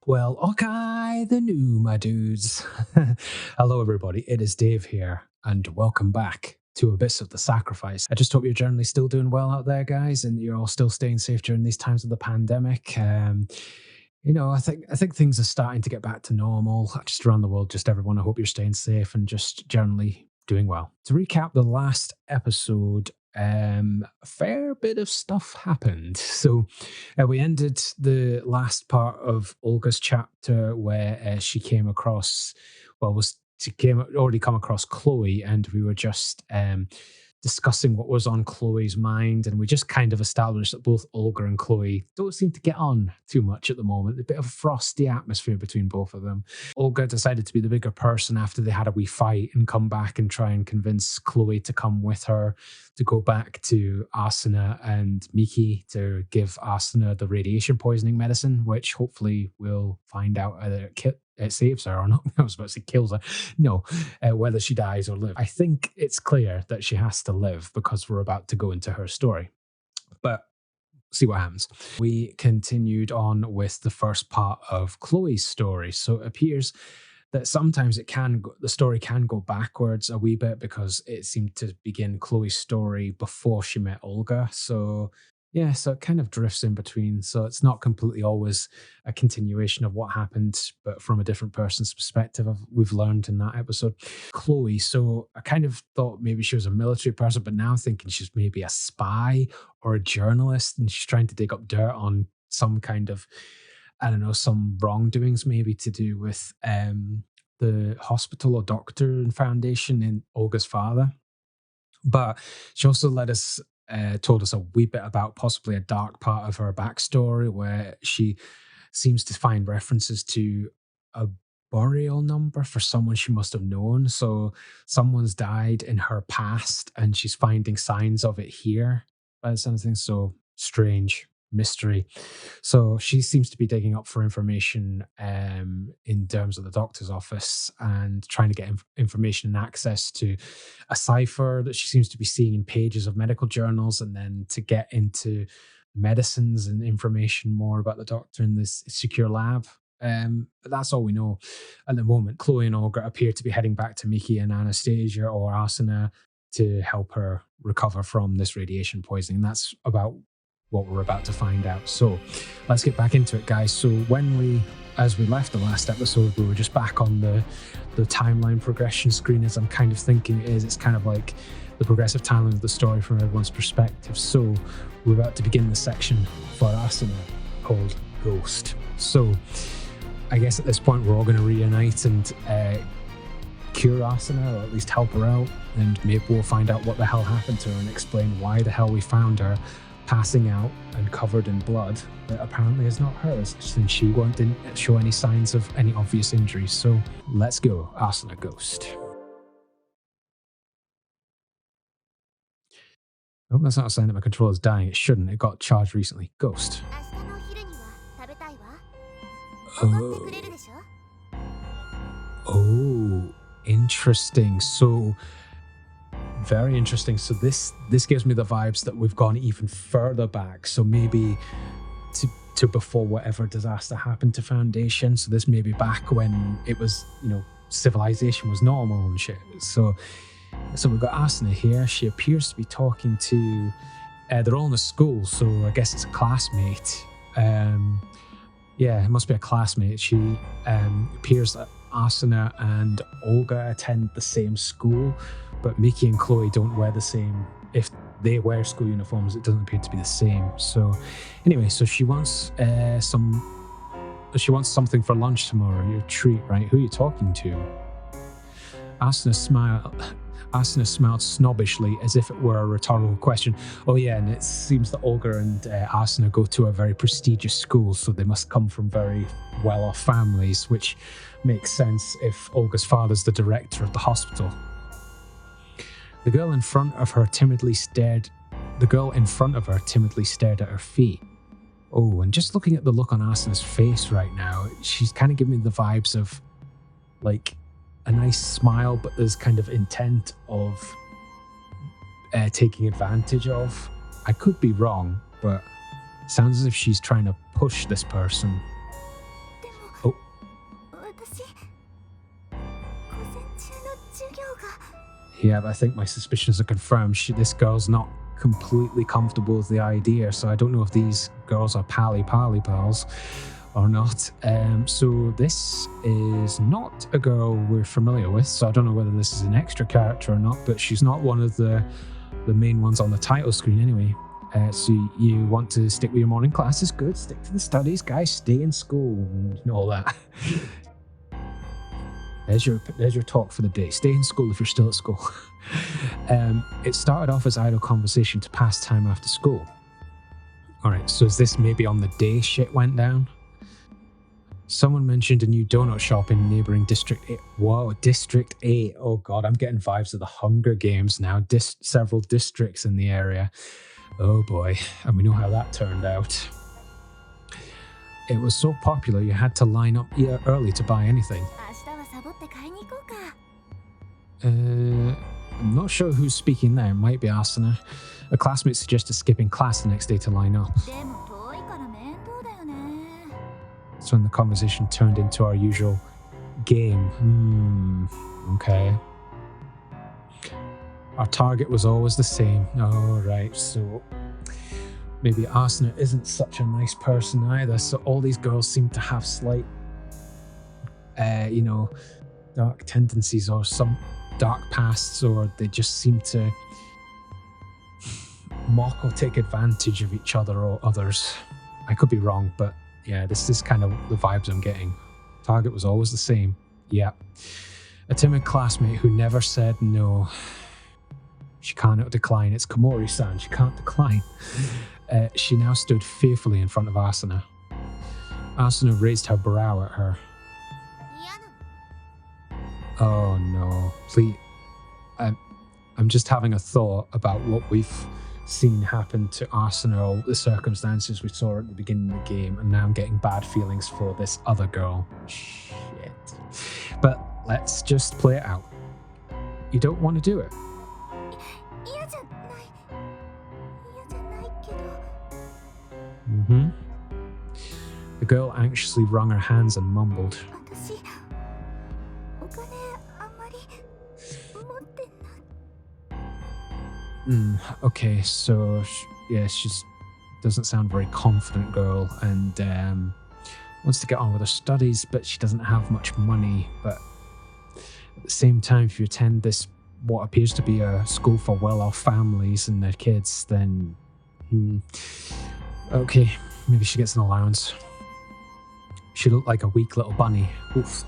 Well, okay, the new, my dudes. Hello, everybody. It is Dave here, and welcome back to Abyss of the Sacrifice. I just hope you're generally still doing well out there, guys, and you're all still staying safe during these times of the pandemic. I think things are starting to get back to normal just around the world. Just everyone, I hope you're staying safe and just generally doing well. To recap the last episode, a fair bit of stuff happened. So we ended the last part of Olga's chapter where she came across, well, was she came already come across Chloe, and we were just discussing what was on Chloe's mind, and we just kind of established that both Olga and Chloe don't seem to get on too much at the moment. A bit of a frosty atmosphere between both of them. Olga decided to be the bigger person after they had a wee fight and come back and try and convince Chloe to come with her to go back to Asuna and Miki to give Asuna the radiation poisoning medicine, which hopefully we'll find out either it saves her or not. I was about to say kills her. No, whether she dies or lives. I think it's clear that she has to live because we're about to go into her story. But see what happens. We continued on with the first part of Chloe's story. So it appears that sometimes the story can go backwards a wee bit because it seemed to begin Chloe's story before she met Olga. So yeah, so it kind of drifts in between. So it's not completely always a continuation of what happened, but from a different person's perspective, we've learned in that episode. Chloe, so I kind of thought maybe she was a military person, but now I'm thinking she's maybe a spy or a journalist, and she's trying to dig up dirt on some kind of, I don't know, some wrongdoings maybe to do with the hospital or doctor and foundation in Olga's father. But she also told us a wee bit about possibly a dark part of her backstory where she seems to find references to a burial number for someone she must have known. So someone's died in her past and she's finding signs of it here by the sound of things. So strange mystery. So she seems to be digging up for information in terms of the doctor's office and trying to get information and access to a cipher that she seems to be seeing in pages of medical journals, and then to get into medicines and information more about the doctor in this secure lab. But that's all we know at the moment. Chloe and Olga appear to be heading back to Miki and Anastasia or Asuna to help her recover from this radiation poisoning. That's about what we're about to find out. So let's get back into it, guys. So as we left the last episode, we were just back on the timeline progression screen, as I'm kind of thinking it is. It's kind of like the progressive timeline of the story from everyone's perspective. So we're about to begin the section for Asuna called Ghost. So I guess at this point we're all going to reunite and cure Asuna, or at least help her out, and maybe we'll find out what the hell happened to her and explain why the hell we found her passing out and covered in blood that apparently is not hers, since she didn't show any signs of any obvious injuries. So let's go, Asuna Ghost. I hope that's not a sign that my controller's dying. It shouldn't. It got charged recently. Ghost. Oh, interesting. So very interesting. So this gives me the vibes that we've gone even further back. So maybe to before whatever disaster happened to Foundation. So this may be back when it was, civilization was normal and shit. So we've got Asuna here. She appears to be talking to. They're all in a school, so I guess it's a classmate. Yeah, it must be a classmate. She appears that Asuna and Olga attend the same school, but Miki and Chloe don't wear the same. If they wear school uniforms, it doesn't appear to be the same. So anyway, so she wants something for lunch tomorrow, your treat, right? Who are you talking to? Asuna smiled snobbishly as if it were a rhetorical question. Oh yeah, and it seems that Olga and Asuna go to a very prestigious school, so they must come from very well-off families, which makes sense if Olga's father's the director of the hospital. The girl in front of her timidly stared at her feet. Oh, and just looking at the look on Asuna's face right now, she's kind of giving me the vibes of like a nice smile, but there's kind of intent of taking advantage of. I could be wrong, but it sounds as if she's trying to push this person. Yeah, but I think my suspicions are confirmed. This girl's not completely comfortable with the idea, so I don't know if these girls are pally pals or not. So this is not a girl we're familiar with, so I don't know whether this is an extra character or not, but she's not one of the main ones on the title screen anyway. So you want to stick with your morning classes? Good. Stick to the studies, guys. Stay in school and all that. There's your talk for the day. Stay in school if you're still at school. It started off as idle conversation to pass time after school. All right, so is this maybe on the day shit went down? Someone mentioned a new donut shop in neighbouring District 8. Whoa, District 8. Oh God, I'm getting vibes of the Hunger Games now. Several districts in the area. Oh boy, and we know how that turned out. It was so popular you had to line up early to buy anything. I'm not sure who's speaking there. It might be Asuna. A classmate suggested skipping class the next day to line up. That's when the conversation turned into our usual game. Okay. Our target was always the same. Oh, right, so maybe Asuna isn't such a nice person either, so all these girls seem to have slight, dark tendencies or some dark pasts, or they just seem to mock or take advantage of each other or others. I could be wrong, but yeah, this is kind of the vibes I'm getting. Target was always the same. Yeah. A timid classmate who never said no. She cannot decline. It's Komori-san. She can't decline. She now stood fearfully in front of Asuna. Asuna raised her brow at her. Oh no, please. I'm just having a thought about what we've seen happen to Asuna, or the circumstances we saw at the beginning of the game, and now I'm getting bad feelings for this other girl. Shit. But let's just play it out. You don't want to do it. The girl anxiously wrung her hands and mumbled. Okay, so she doesn't sound very confident girl, and wants to get on with her studies, but she doesn't have much money. But at the same time, if you attend this, what appears to be a school for well-off families and their kids, then okay, maybe she gets an allowance. She looked like a weak little bunny. Oof.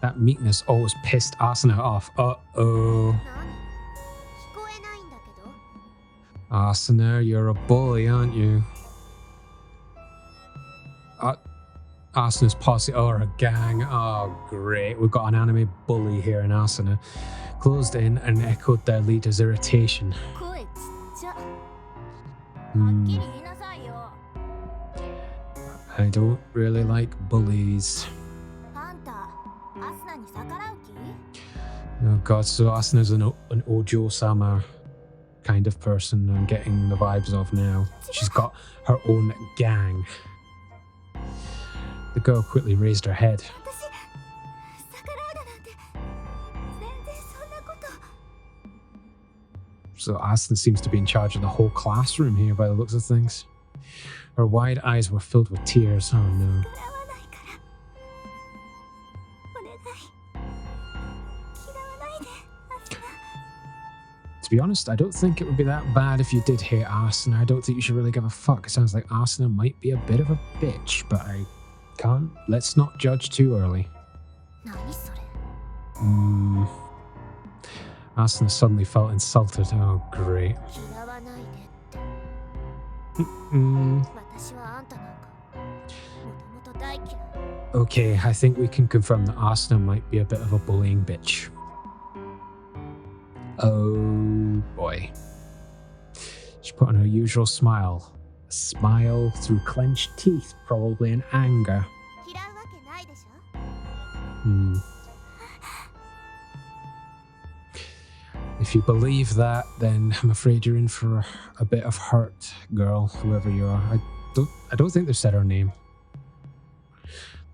That meekness always pissed Asuna off. Uh-oh. Asuna, you're a bully, aren't you? Asuna's posse are a gang. Oh, great. We've got an anime bully here in Asuna. Closed in and echoed their leader's irritation. I don't really like bullies. Oh god, so Asuna's an Ojo-sama kind of person I'm getting the vibes of now. She's got her own gang. The girl quickly raised her head. So Asuna seems to be in charge of the whole classroom here by the looks of things. Her wide eyes were filled with tears. Oh no. To be honest, I don't think it would be that bad if you did hate Asuna. I don't think you should really give a fuck. It sounds like Asuna might be a bit of a bitch, but I can't. Let's not judge too early. Asuna suddenly felt insulted. Oh, great. Okay, I think we can confirm that Asuna might be a bit of a bullying bitch. Oh boy. She put on her usual smile. A smile through clenched teeth, probably in anger. If you believe that, then I'm afraid you're in for a bit of hurt, girl, whoever you are. I don't think they've said her name.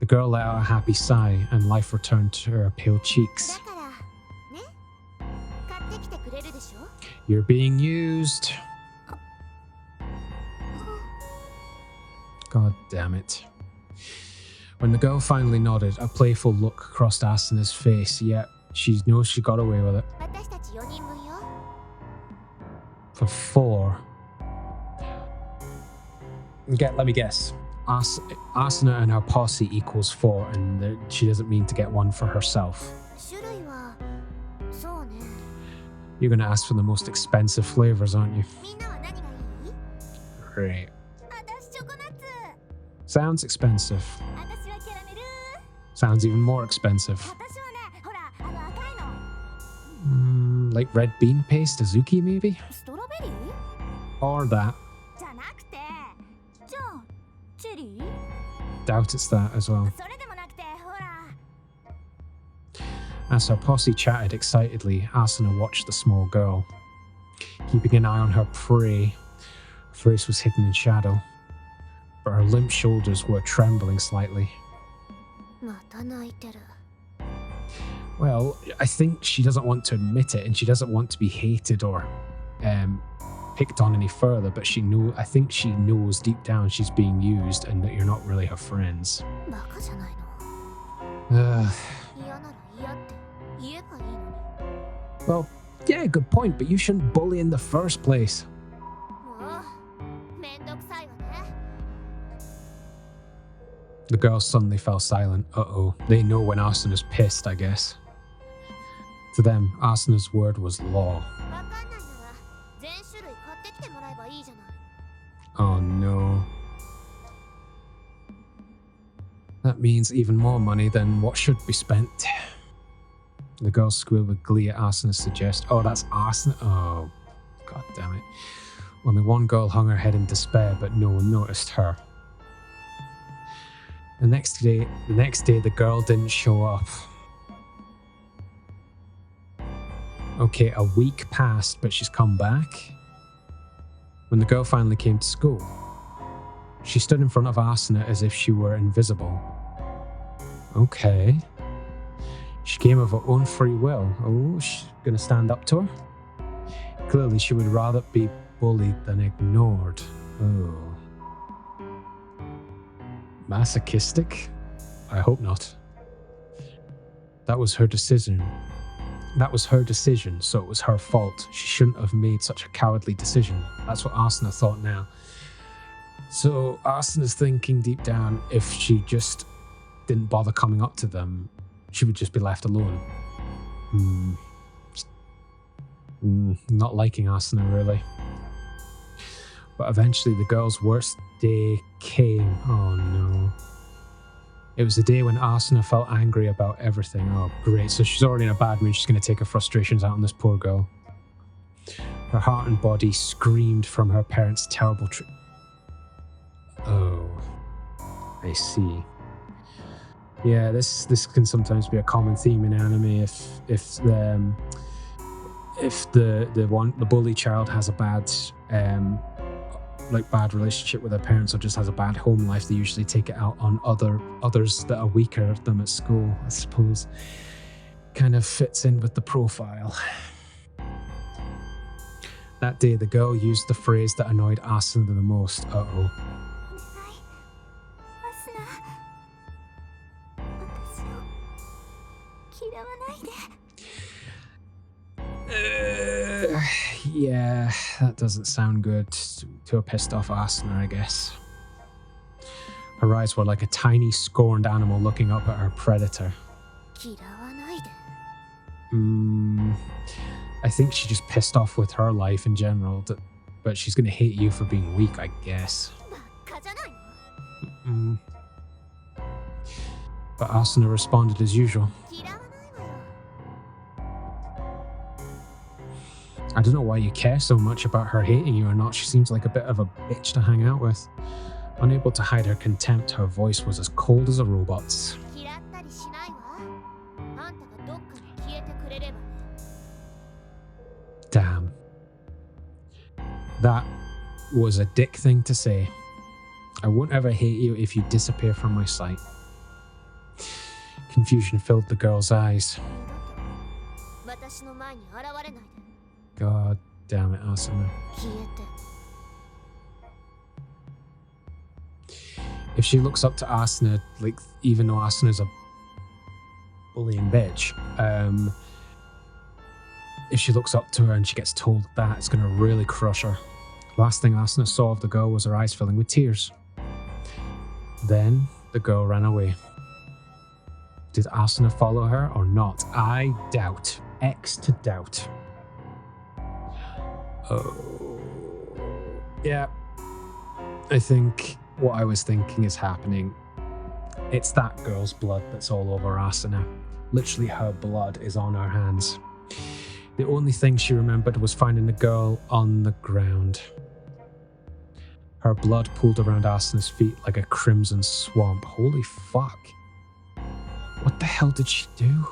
The girl let out a happy sigh, and life returned to her pale cheeks. You're being used. God damn it. When the girl finally nodded, a playful look crossed Asuna's face, yet she knows she got away with it. For 4. Let me guess. Asuna and her posse equals 4, and she doesn't mean to get one for herself. You're going to ask for the most expensive flavors, aren't you? Great. Sounds expensive. Sounds even more expensive. Like red bean paste, Azuki maybe? Or that. Doubt it's that as well. As her posse chatted excitedly, Asuna watched the small girl. Keeping an eye on her prey, her face was hidden in shadow, but her limp shoulders were trembling slightly. Well, I think she doesn't want to admit it, and she doesn't want to be hated or picked on any further, but I think she knows deep down she's being used and that you're not really her friends. Well, yeah, good point, but you shouldn't bully in the first place. The girls suddenly fell silent. Uh-oh, they know when Asuna's pissed, I guess. To them, Asuna's word was law. Oh no. That means even more money than what should be spent. The girls squealed with glee at Asuna's suggestion. Oh, that's Asuna. Oh, god damn it. Only one girl hung her head in despair, but no one noticed her. The next day, the girl didn't show up. Okay, a week passed, but she's come back. When the girl finally came to school, she stood in front of Asuna as if she were invisible. Okay. She came of her own free will. Oh, she's gonna stand up to her? Clearly, she would rather be bullied than ignored. Oh. Masochistic? I hope not. That was her decision. So it was her fault. She shouldn't have made such a cowardly decision. That's what Asuna thought now. So Asuna's thinking deep down, if she just didn't bother coming up to them, she would just be left alone. Not liking Asuna, really. But eventually the girl's worst day came. Oh no. It was the day when Asuna felt angry about everything. Oh great, so she's already in a bad mood. She's going to take her frustrations out on this poor girl. Her heart and body screamed from her parents' terrible Oh, I see. Yeah, this can sometimes be a common theme in anime. If the bully child has a bad bad relationship with their parents or just has a bad home life, they usually take it out on others that are weaker than them at school, I suppose. Kind of fits in with the profile. That day, the girl used the phrase that annoyed Asuna the most. Uh-oh. Yeah, that doesn't sound good to a pissed off Asuna, I guess. Her eyes were like a tiny, scorned animal looking up at her predator. I think she just pissed off with her life in general, but she's going to hate you for being weak, I guess. But Asuna responded as usual. I don't know why you care so much about her hating you or not. She seems like a bit of a bitch to hang out with. Unable to hide her contempt, her voice was as cold as a robot's. Damn. That was a dick thing to say. I won't ever hate you if you disappear from my sight. Confusion filled the girl's eyes. God Damn it, Asuna. 消えて If she looks up to Asuna, like, even though Asuna's a bullying bitch, if she looks up to her and she gets told that, it's going to really crush her. Last thing Asuna saw of the girl was her eyes filling with tears. Then the girl ran away. Did Asuna follow her or not? I doubt. X to doubt. Oh. Yeah. I think what I was thinking is happening. It's that girl's blood that's all over Asuna. Literally, her blood is on her hands. The only thing she remembered was finding the girl on the ground. Her blood pooled around Asuna's feet like a crimson swamp. Holy fuck. What the hell did she do?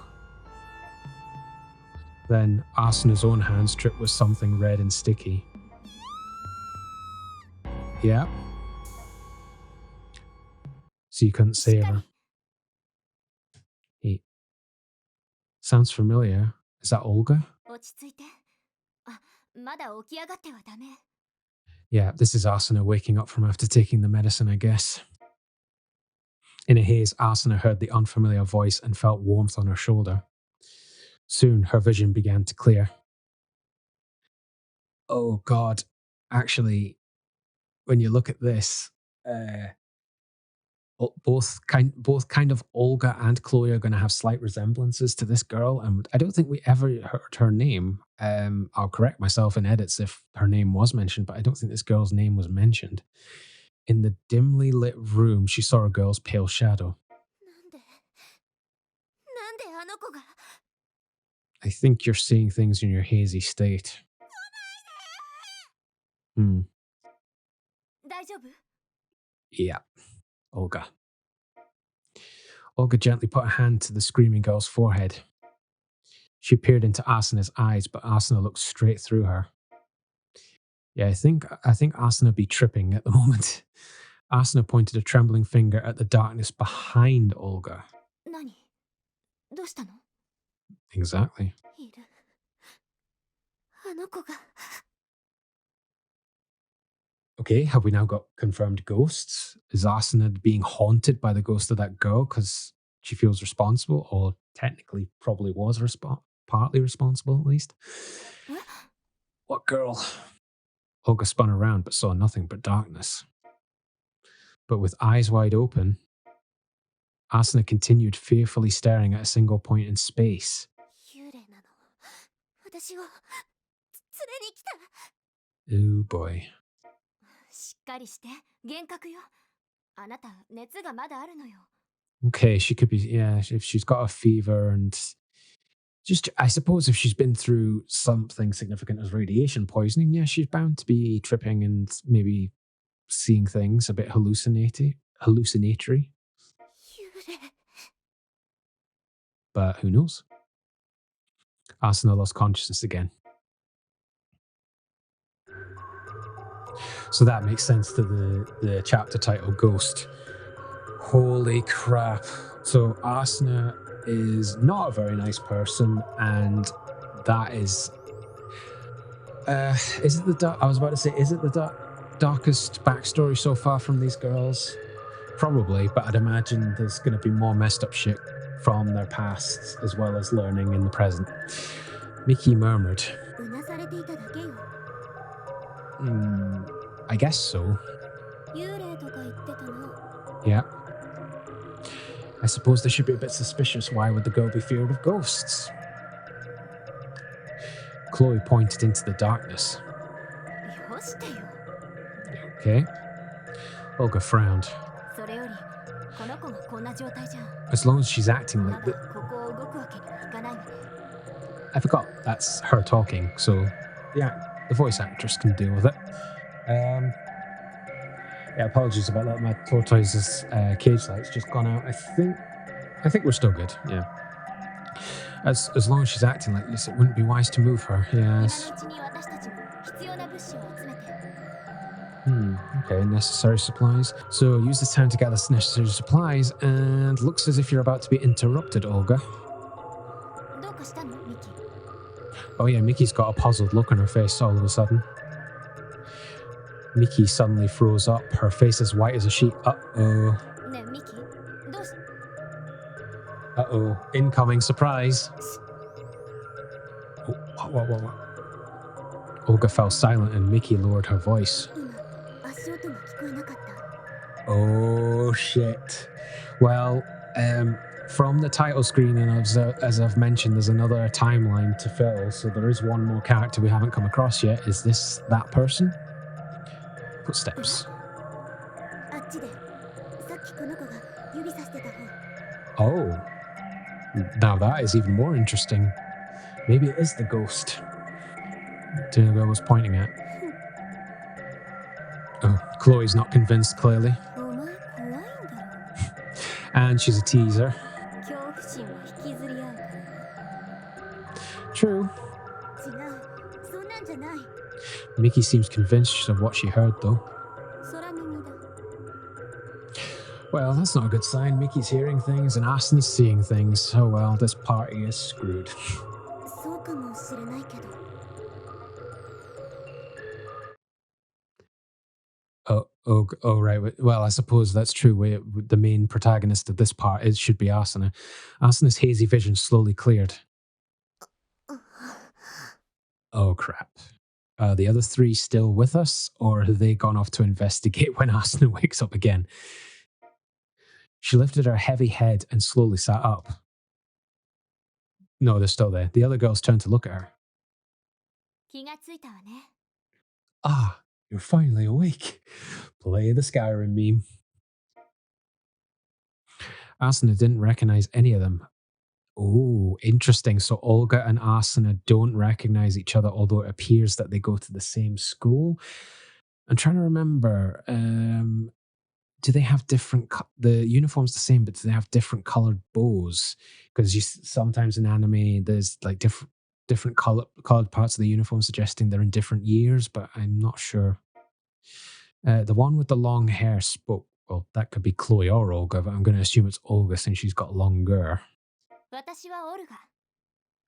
Then Asuna's own hands dripped with something red and sticky. Yeah. So you couldn't save her. Hey. Sounds familiar. Is that Olga? 落ち着いてあまだ起き上がってはダメ Yeah, this is Asuna waking up from after taking the medicine, I guess. In a haze, Asuna heard the unfamiliar voice and felt warmth on her shoulder. Soon, her vision began to clear. Oh god. Actually, when you look at this, both kind of Olga and Chloe are going to have slight resemblances to this girl, and I don't think we ever heard her name. I'll correct myself in edits if her name was mentioned, but I don't think this girl's name was mentioned. In the dimly lit room, she saw a girl's pale shadow. なんであの子が I think you're seeing things in your hazy state. 大丈夫 Yeah. Olga. Olga gently put a hand to the screaming girl's forehead. She peered into Asuna's eyes, but Asuna looked straight through her. Yeah, I think Asuna be tripping at the moment. Asuna pointed a trembling finger at the darkness behind Olga. 何どうしたの Exactly. いるあの子が Okay, have we now got confirmed ghosts? Is Asuna being haunted by the ghost of that girl because she feels responsible, or technically probably was partly responsible at least? What girl? Olga spun around but saw nothing but darkness. But with eyes wide open, Asuna continued fearfully staring at a single point in space. 幽霊なの私を連れに来た Oh boy. しっかりして幻覚よあなた熱がまだあるのよ Okay, she could be, yeah, if she's got a fever and just, I suppose if she's been through something significant as radiation poisoning, yeah, she's bound to be tripping and maybe seeing things a bit hallucinatory. 幽霊 But who knows? Asuna lost consciousness again. So that makes sense to the chapter title, Ghost. Holy crap. So Asuna is not a very nice person, and that is it the I was about to say, is it the darkest backstory so far from these girls? Probably, but I'd imagine there's going to be more messed up shit from their pasts as well as learning in the present. Miki murmured. うなされていただけよ I guess so. 幽霊とか言ってたな Yeah. I suppose they should be a bit suspicious. Why would the girl be feared of ghosts? Chloe pointed into the darkness. よしてよ Okay. Olga frowned. それよりこの子がこんな状態じゃ As long as she's acting あ like なた that. ここを動くわけにはいかないわね I forgot that's her talking, so the voice actress can deal with it. Yeah, apologies about that. My tortoise's cage light's just gone out. I think we're still good. Yeah. As long as she's acting like this, it wouldn't be wise to move her. 今の Yes. うちに私たちも必要な物資を集めて Okay, necessary supplies. So use this time to gather necessary supplies, and looks as if you're about to be interrupted, Olga. どうかしたのミキ Oh yeah, Mickey's got a puzzled look on her face all of a sudden. Mickey suddenly froze up. Her face is white as a sheet. Uh-oh. ねえミキどうし Uh-oh. Incoming surprise. Oh, what? Olga fell silent and Mickey lowered her voice. 今足音が聞こえなかった Oh shit. Well, from the title screen and as I've mentioned, there's another timeline to fill, so there is one more character we haven't come across yet. Is this that person? Footsteps. あっちでさっきこの子が指さしてた方 Oh. Now that is even more interesting. Maybe it is the ghost Daniel was pointing at. Oh, Chloe's not convinced, clearly. お前怖いんだろ And she's a teaser. 恐怖心は引きずり合うから True. 違うそんなんじゃない Mickey seems convinced of what she heard, though. 空耳だ Well, that's not a good sign. Mickey's hearing things and Aston's seeing things. Oh well, this party is screwed. そうかもしれないけど Oh, right. Well, I suppose that's true. The main protagonist of this part should be Asuna. Asuna's hazy vision slowly cleared. Oh, crap. Are the other three still with us, or have they gone off to investigate when Asuna wakes up again? She lifted her heavy head and slowly sat up. No, they're still there. The other girls turned to look at her. 気がついたわね Ah, you're finally awake. Play the Skyrim meme. Asuna didn't recognize any of them. Oh, interesting. So Olga and Asuna don't recognize each other, although it appears that they go to the same school. I'm trying to remember. Do they have different? The uniform's the same, but do they have different colored bows? Because sometimes in anime, there's like different colored parts of the uniform, suggesting they're in different years. But I'm not sure. The one with the long hair spoke. Well, that could be Chloe or Olga, but I'm going to assume it's Olga since she's got longer. 私はオルガ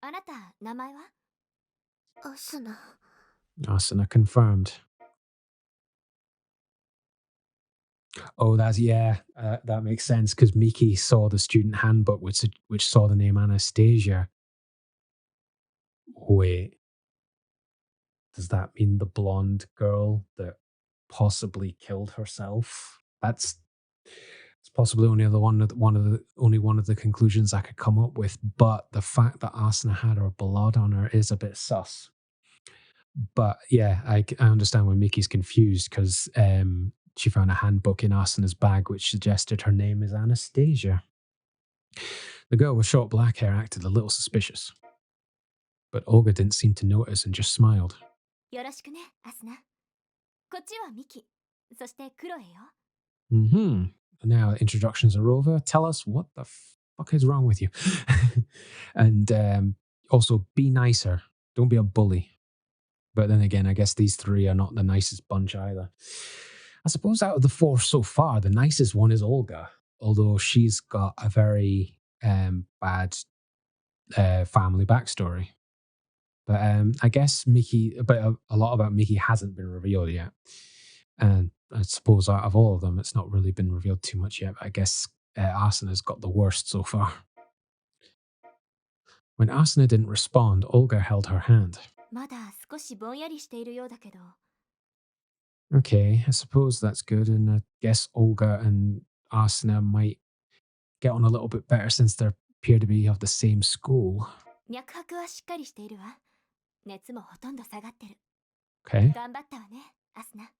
あなた名前はアスナ Asuna confirmed. Oh, that makes sense because Miki saw the student handbook, which saw the name Anastasia. Wait, does that mean the blonde girl that possibly killed herself? It's possibly only one of the conclusions I could come up with. But the fact that Asuna had her blood on her is a bit sus. But yeah, I understand when Miki's confused because she found a handbook in Asuna's bag which suggested her name is Anastasia. The girl with short black hair acted a little suspicious. But Olga didn't seem to notice and just smiled. よろしくねアスナこっちはミキそしてクロエよ Mm-hmm. Now introductions are over. Tell us what the fuck is wrong with you. And also be nicer. Don't be a bully. But then again, I guess these three are not the nicest bunch either. I suppose out of the four so far, the nicest one is Olga, although she's got a very bad family backstory. But I guess a lot about Mickey hasn't been revealed yet. And I suppose out of all of them, it's not really been revealed too much yet. But I guess Asuna's got the worst so far. When Asuna didn't respond, Olga held her hand. まだ少しぼんやりしているようだけど Okay, I suppose that's good. And I guess Olga and Asuna might get on a little bit better since they appear to be of the same school. 脈拍はしっかりしているわ熱もほとんど下がってる Okay. 頑張ったわねアスナ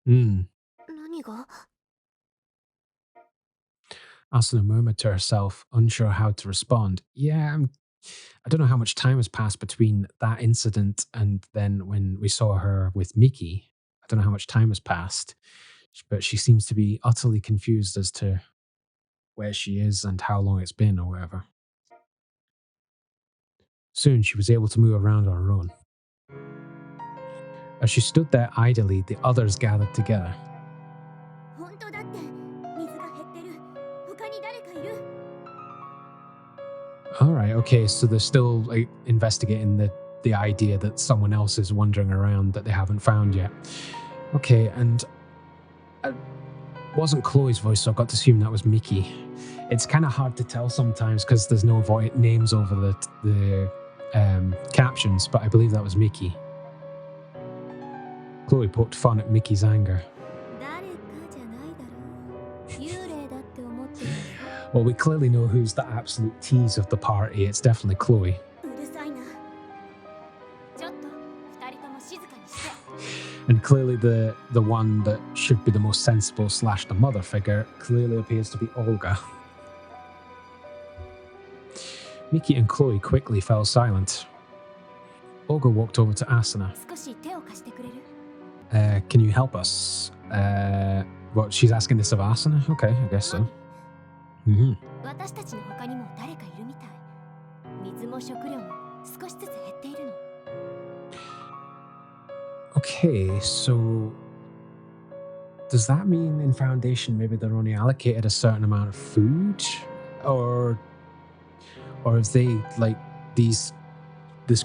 Hmm. 何が Asuna murmured to herself, unsure how to respond. Yeah, I don't know how much time has passed between that incident and then when we saw her with Miki. I don't know how much time has passed, but she seems to be utterly confused as to where she is and how long it's been or whatever. Soon she was able to move around on her own. As she stood there idly, the others gathered together. 本当だって水が減ってる他に誰かいる All right, okay, so they're still like investigating the idea that someone else is wandering around that they haven't found yet. Okay, and it wasn't Chloe's voice, so I got to assume that was Mickey. It's kind of hard to tell sometimes because there's no names over the captions, but I believe that was Mickey. Chloe poked fun at Mickey's anger. Well, we clearly know who's the absolute tease of the party. It's definitely Chloe. And clearly the one that should be the most sensible / the mother figure clearly appears to be Olga. Miki and Chloe quickly fell silent. Olga walked over to Asuna. Can you help us? What, she's asking this of Asuna? Okay, I guess so. Mm-hmm. Okay, so does that mean in Foundation maybe they're only allocated a certain amount of food? Or have they, like, this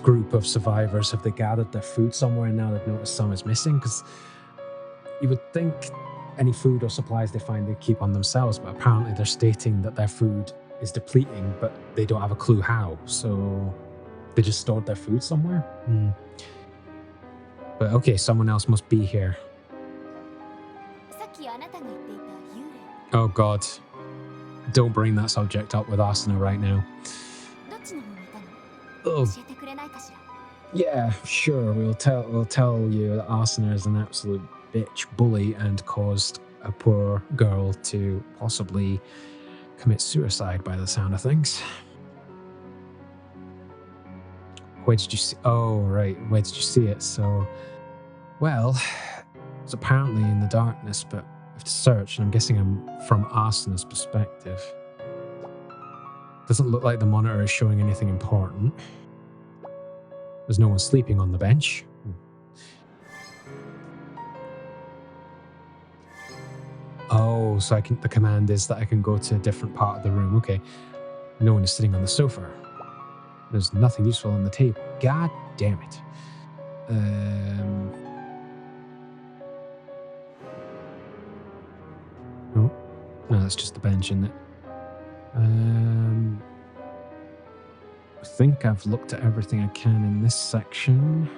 group of survivors, have they gathered their food somewhere and now they've noticed some is missing? Because you would think any food or supplies they find they keep on themselves, but apparently they're stating that their food is depleting, but they don't have a clue how. So they just stored their food somewhere? But okay, someone else must be here. Oh god. Don't bring that subject up with Asuna right now. Oh. Yeah, sure. We'll tell you that Asuna is an absolute bitch bully and caused a poor girl to possibly commit suicide by the sound of things. Where did you see? Oh, right. Where did you see it? So, well, it's apparently in the darkness, but I have to search, and I'm guessing I'm from Asuna's perspective. Doesn't look like the monitor is showing anything important. There's no one sleeping on the bench. Oh, so the command is that I can go to a different part of the room. Okay. No one is sitting on the sofa. There's nothing useful on the table. God damn it. Oh, no, that's just the bench, isn't it? I think I've looked at everything I can in this section.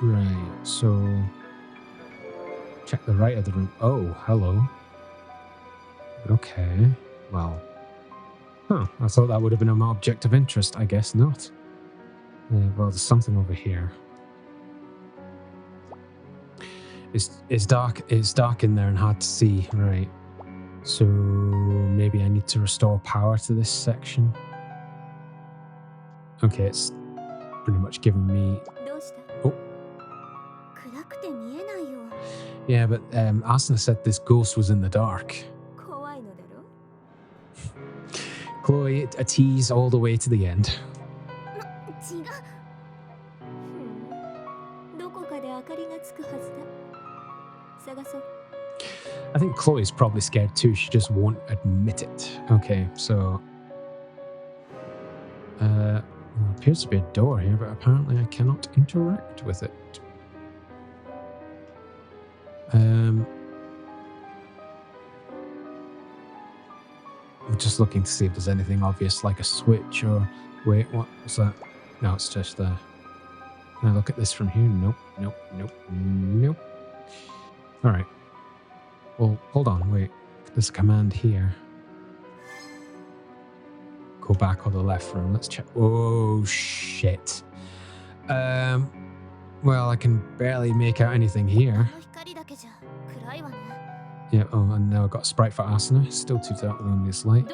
Right, so check the right of the room. Oh, hello. Okay, well. Huh, I thought that would have been an object of interest. I guess not. Well, there's something over here. It's dark in there and hard to see, right. So maybe I need to restore power to this section. Okay, it's pretty much giving me... Oh. Yeah, but Asuna said this ghost was in the dark. Chloe, a tease all the way to the end. I think Chloe's probably scared too, she just won't admit it. Okay, so... there appears to be a door here, but apparently I cannot interact with it. I'm just looking to see if there's anything obvious, like a switch or... Wait, what was that? No, it's just there. Can I look at this from here? Nope, nope, nope, nope. Alright. Well, hold on, wait. There's a command here. Go back on the left room. Let's check. Oh, shit. Well, I can barely make out anything here. Yeah, oh, and now I've got a sprite for Asuna. Still too dark on this light.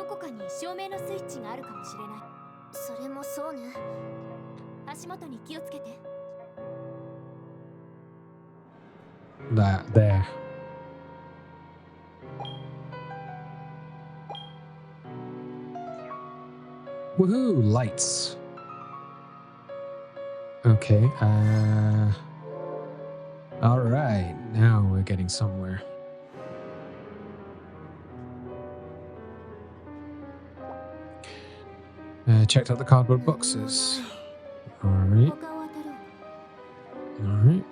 That, there. Woohoo! Lights. Okay, alright, now we're getting somewhere. Checked out the cardboard boxes. Alright. Alright.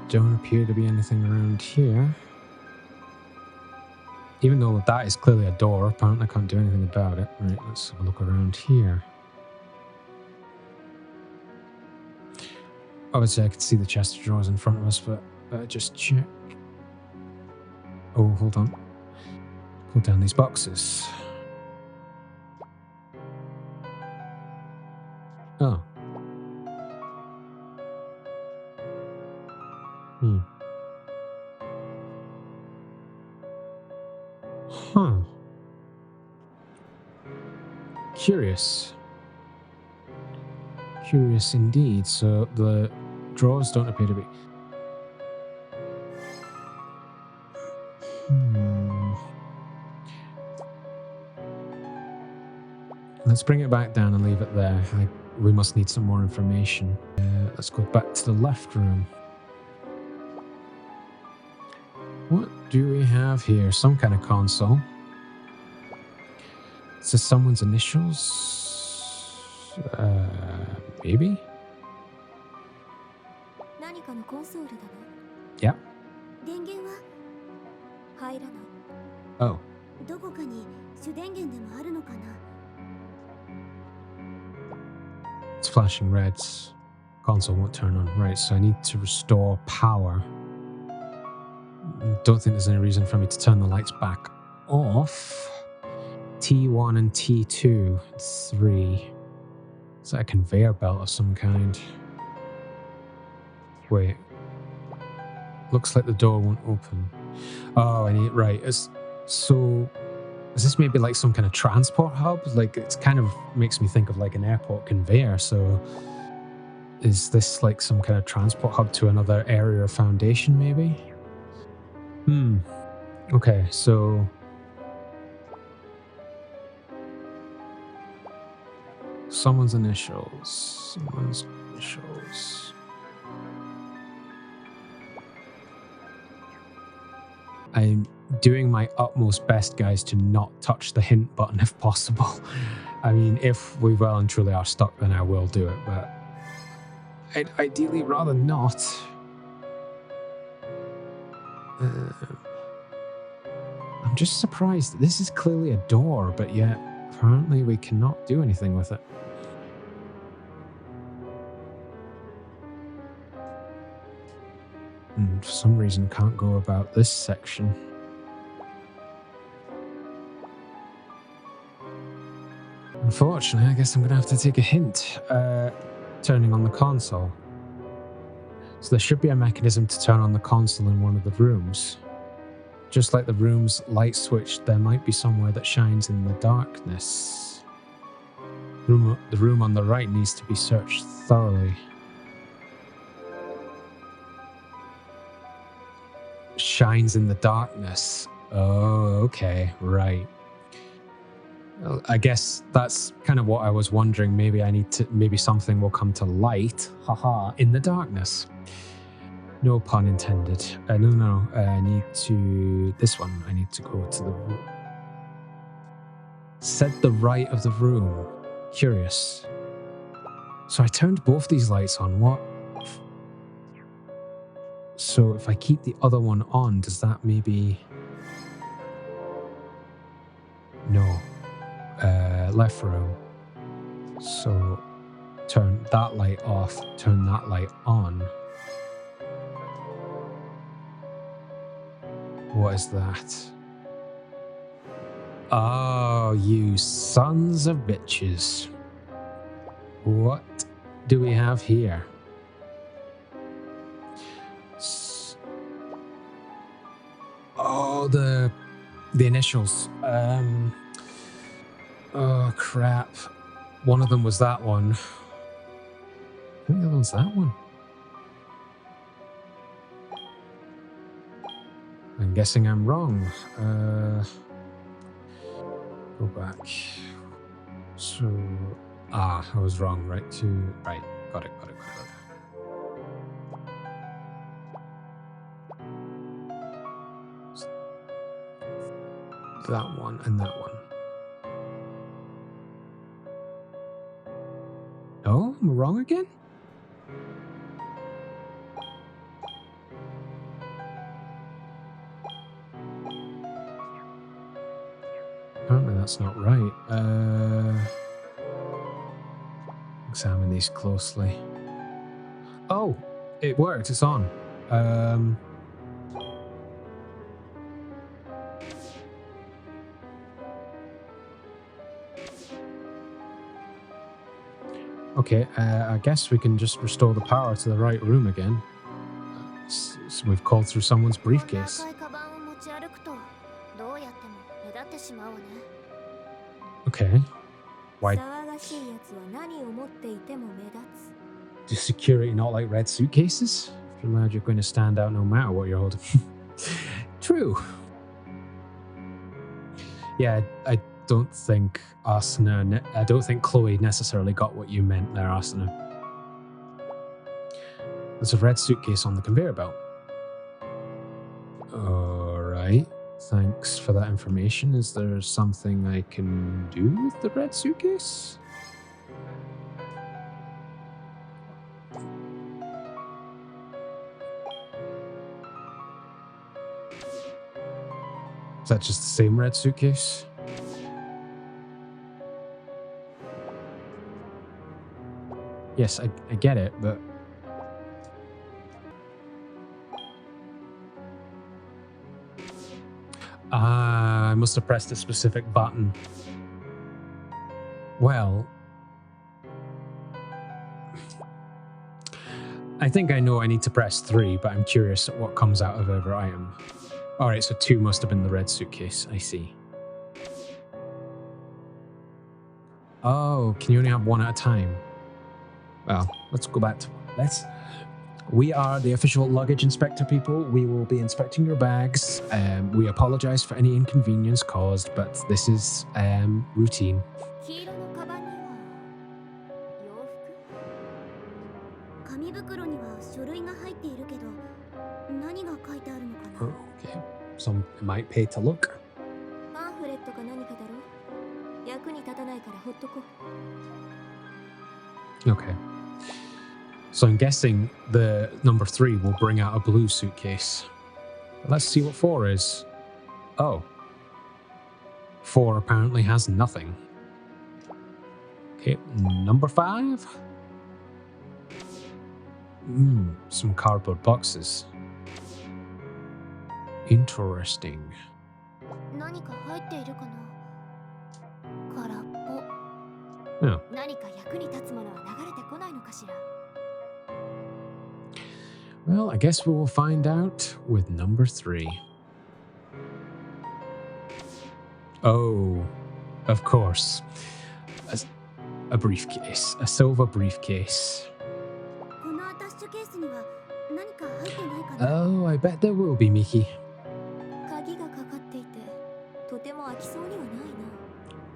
Don't appear to be anything around here. Even though that is clearly a door, apparently I can't do anything about it. Right, let's have a look around here. Obviously I could see the chest of drawers in front of us, but just check. Oh, hold on. Pull down these boxes. Oh. Huh. Curious. Curious indeed. So the drawers don't appear to be... Let's bring it back down and leave it there. We must need some more information. Let's go back to the left room. What do we have here? Some kind of console. Is this someone's initials? Maybe? Yeah. Oh. It's flashing red. Console won't turn on. Right, so I need to restore power. Don't think there's any reason for me to turn the lights back off. T1 and T2. 3. Is that a conveyor belt of some kind? Wait. Looks like the door won't open. Oh, I need... Right. So... Is this maybe like some kind of transport hub? Like, it's kind of makes me think of like an airport conveyor. So is this like some kind of transport hub to another area or foundation maybe? Okay, so... Someone's initials. Someone's initials. I'm doing my utmost best, guys, to not touch the hint button if possible. I mean, if we well and truly are stuck, then I will do it, but I'd ideally rather not. I'm just surprised. This is clearly a door, but yet apparently we cannot do anything with it. And for some reason can't go about this section. Unfortunately, I guess I'm going to have to take a hint. Turning on the console. So there should be a mechanism to turn on the console in one of the rooms. Just like the room's light switch, there might be somewhere that shines in the darkness. The room on the right needs to be searched thoroughly. Shines in the darkness. Oh, okay, right. I guess that's kind of what I was wondering. Maybe something will come to light, haha, in the darkness. No pun intended. No, I need to... This one, I need to go to the room. Said the right of the room. Curious. So I turned both these lights on. What? So if I keep the other one on, does that maybe... No. Left room. So turn that light off, turn that light on. What is that? Oh, you sons of bitches. What do we have here? Oh, the initials. Oh, crap. One of them was that one. I think the other one's that one. I'm guessing I'm wrong. Go back. So... I was wrong. Right, got it. That one and that one. Am I wrong again? Apparently that's not right. Examine these closely. Oh, it worked. It's on. Okay, I guess we can just restore the power to the right room again. So we've called through someone's briefcase. Okay. Why? Does security not like red suitcases? If you're allowed, you're going to stand out no matter what you're holding. True. Yeah, I don't think Asuna, I don't think Chloe necessarily got what you meant there, Asuna. There's a red suitcase on the conveyor belt. Alright, thanks for that information. Is there something I can do with the red suitcase? Is that just the same red suitcase? Yes, I get it, but... I must have pressed a specific button. Well... I think I know I need to press 3, but I'm curious at what comes out of every item. Alright, so 2 must have been the red suitcase. I see. Oh, can you only have 1 at a time? Well, let's go back to... We are the official luggage inspector people. We will be inspecting your bags. We apologize for any inconvenience caused, but this is routine. Okay, some might pay to look. Okay. So I'm guessing the number 3 will bring out a blue suitcase. Let's see what 4 is. Oh. 4 apparently has nothing. Okay, number 5. Some cardboard boxes. Interesting. Oh. Well, I guess we will find out with number 3. Oh, of course. A briefcase. A silver briefcase. Oh, I bet there will be, Miki.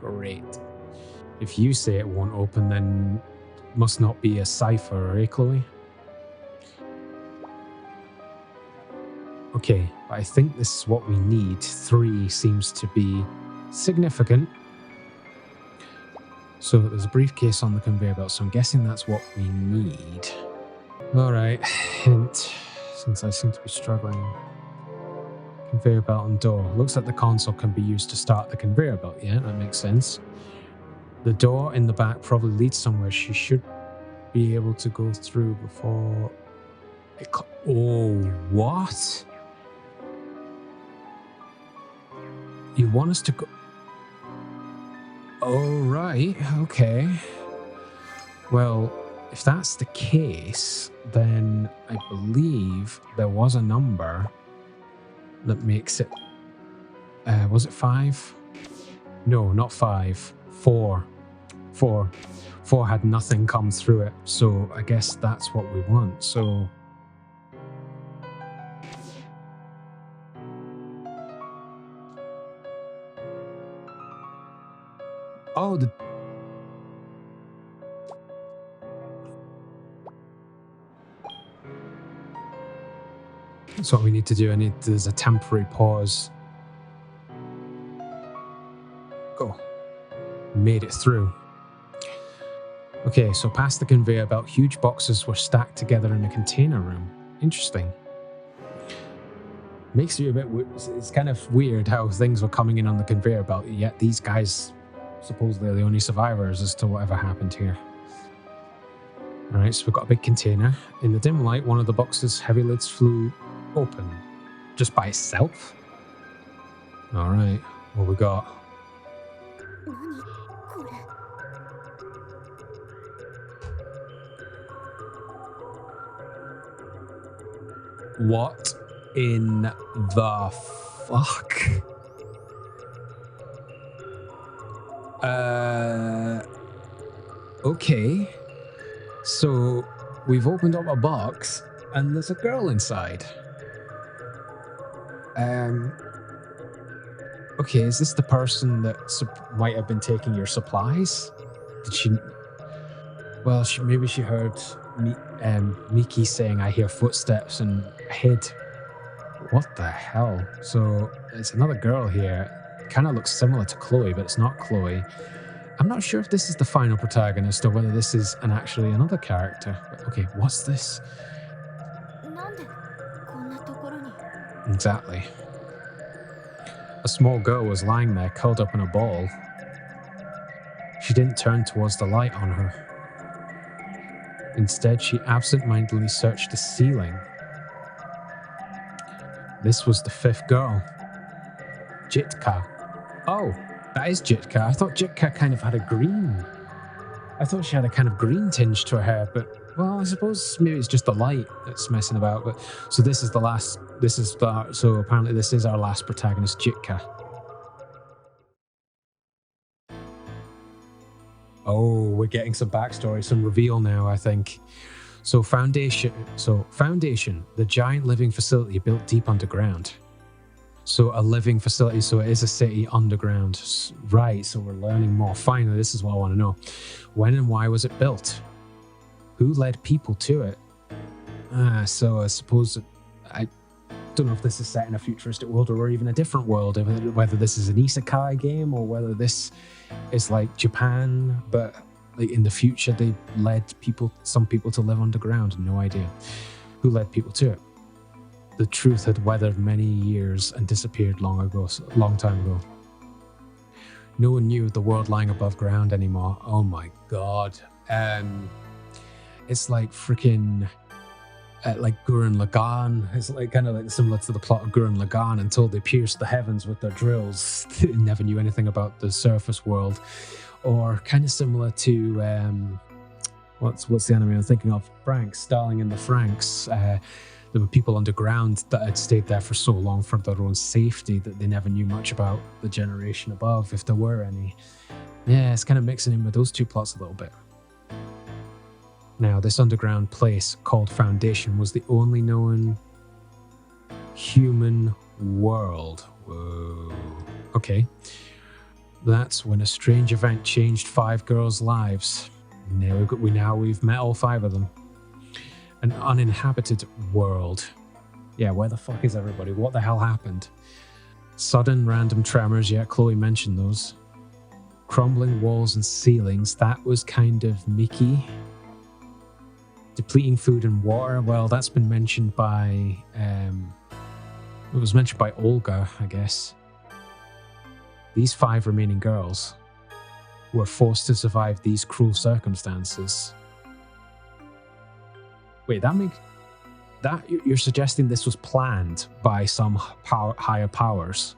Great. If you say it won't open, then it must not be a cipher, eh, Chloe? Okay, but I think this is what we need. 3 seems to be significant. So there's a briefcase on the conveyor belt, so I'm guessing that's what we need. Alright, hint, since I seem to be struggling. Conveyor belt and door. Looks like the console can be used to start the conveyor belt, yeah, that makes sense. The door in the back probably leads somewhere. She should be able to go through before... Oh, what? You want us to go... Oh, right, okay. Well, if that's the case, then I believe there was a number that makes it... was it 5? No, not 5. 4. 4 had nothing come through it, so I guess that's what we want, so... Oh, that's what we need to do. There's a temporary pause. Go. Made it through. Okay, so past the conveyor belt, huge boxes were stacked together in a container room. Interesting. Makes you a bit... It's kind of weird how things were coming in on the conveyor belt, yet these guys supposedly are the only survivors as to whatever happened here. Alright, so we've got a big container. In the dim light, one of the box's heavy lids flew open. Just by itself? Alright, what we got? What in the fuck? Okay. So we've opened up a box and there's a girl inside. Okay, is this the person that might have been taking your supplies? Did she... Well, maybe she heard Miki saying, "I hear footsteps," and hid. What the hell? So it's another girl here. Kind of looks similar to Chloe, but it's not Chloe. I'm not sure if this is the final protagonist or whether this is actually another character. Okay, what's this? Exactly. A small girl was lying there, curled up in a ball. She didn't turn towards the light on her. Instead, she absent-mindedly searched the ceiling. This was the fifth girl. Jitka. Oh, that is Jitka. I thought Jitka kind of had a green... I thought she had a kind of green tinge to her hair, but... Well, I suppose maybe it's just the light that's messing about. But so this is the last... So apparently this is our last protagonist, Jitka. Oh, we're getting some backstory, some reveal now, I think. So Foundation, the giant living facility built deep underground. So a living facility, so it is a city underground. Right, so we're learning more. Finally, this is what I want to know. When and why was it built? Who led people to it? So I suppose... I don't know if this is set in a futuristic world or even a different world, whether this is an isekai game or whether this is like Japan, but like in the future they led some people to live underground. No idea who led people to it. The truth had weathered many years and disappeared long time ago. No one knew of the world lying above ground anymore. Oh my god. It's like freaking like Gurren Lagann. It's like kind of like similar to the plot of Gurren Lagann. Until they pierced the heavens with their drills, they never knew anything about the surface world. Or kind of similar to what's the anime I'm thinking of? Franks, Darling in the Franks. There were people underground that had stayed there for so long for their own safety that they never knew much about the generation above, if there were any. Yeah, it's kind of mixing in with those two plots a little bit. Now, this underground place called Foundation was the only known human world. Whoa. Okay. That's when a strange event changed 5 girls' lives. Now we've met all 5 of them. An uninhabited world. Yeah, where the fuck is everybody? What the hell happened? Sudden random tremors, yeah, Chloe mentioned those. Crumbling walls and ceilings, that was kind of Mickey. Depleting food and water, well, that's been mentioned by... it was mentioned by Olga, I guess. These 5 remaining girls were forced to survive these cruel circumstances. Wait, you're suggesting this was planned by some higher powers?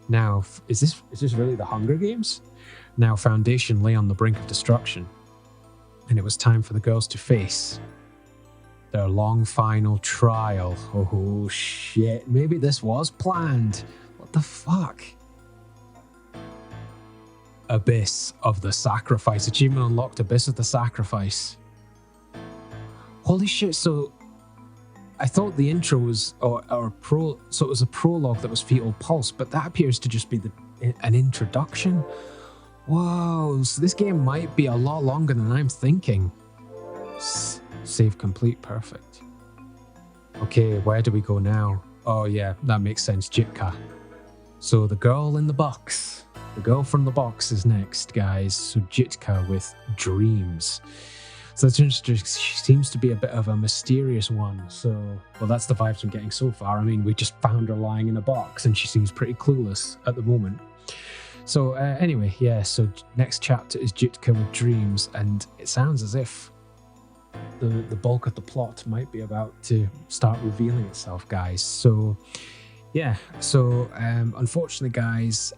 Now, is this really the Hunger Games? Now, Foundation lay on the brink of destruction, and it was time for the girls to face their long final trial. Oh shit, maybe this was planned. What the fuck? Abyss of the Sacrifice. Achievement unlocked, Abyss of the Sacrifice. Holy shit, so I thought the intro was so it was a prologue that was Fetal Pulse, but that appears to just be an introduction. Whoa, so this game might be a lot longer than I'm thinking. Save complete, perfect. Okay, where do we go now? Oh yeah, that makes sense, Jitka. So the girl in the box. The girl from the box is next, guys. So Jitka with Dreams. So she seems to be a bit of a mysterious one. So, well, that's the vibes I'm getting so far. I mean, we just found her lying in a box and she seems pretty clueless at the moment. So anyway, yeah, so next chapter is Jitka with Dreams, and it sounds as if the bulk of the plot might be about to start revealing itself, guys. So yeah, so unfortunately, guys,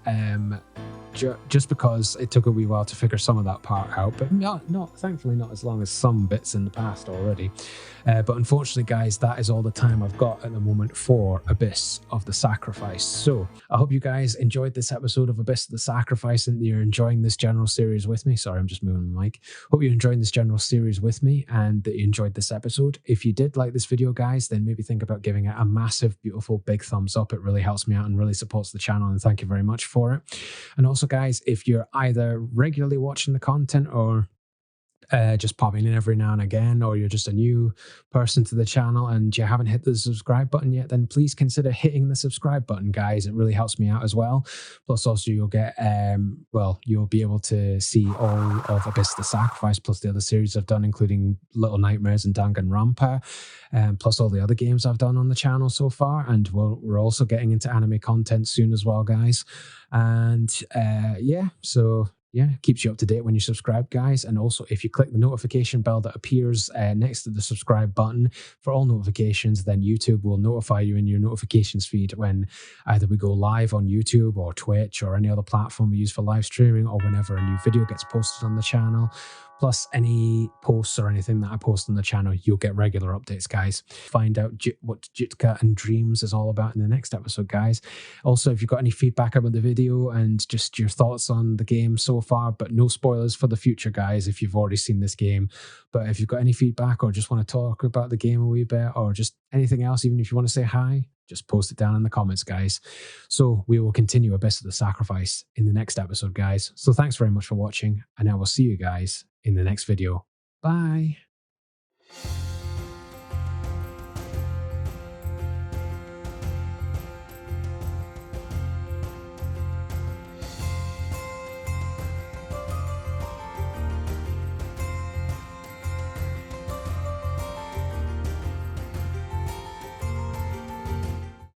just because it took a wee while to figure some of that part out, but thankfully not as long as some bits in the past already. But unfortunately, guys, that is all the time I've got at the moment for Abyss of the Sacrifice. So I hope you guys enjoyed this episode of Abyss of the Sacrifice and you're enjoying this general series with me. Sorry, I'm just moving my mic. Hope you're enjoying this general series with me and that you enjoyed this episode. If you did like this video, guys, then maybe think about giving it a massive, beautiful, big thumbs up. It really helps me out and really supports the channel, and thank you very much for it. And also, guys, if you're either regularly watching the content or just popping in every now and again, or you're just a new person to the channel and you haven't hit the subscribe button yet, then please consider hitting the subscribe button, guys. It really helps me out as well. Plus also you'll get you'll be able to see all of Abyss of the Sacrifice plus the other series I've done, including Little Nightmares and Danganronpa, plus all the other games I've done on the channel so far. And we're also getting into anime content soon as well, guys. And keeps you up to date when you subscribe, guys. And also, if you click the notification bell that appears next to the subscribe button for all notifications, then YouTube will notify you in your notifications feed when either we go live on YouTube or Twitch or any other platform we use for live streaming, or whenever a new video gets posted on the channel. Plus any posts or anything that I post on the channel, you'll get regular updates, guys. Find out what Jitka and Dreams is all about in the next episode, guys. Also, if you've got any feedback about the video and just your thoughts on the game so far, but no spoilers for the future, guys, if you've already seen this game. But if you've got any feedback or just want to talk about the game a wee bit or just anything else, even if you want to say hi, just post it down in the comments, guys. So we will continue Abyss of the Sacrifice in the next episode, guys. So thanks very much for watching, and I will see you guys in the next video. Bye.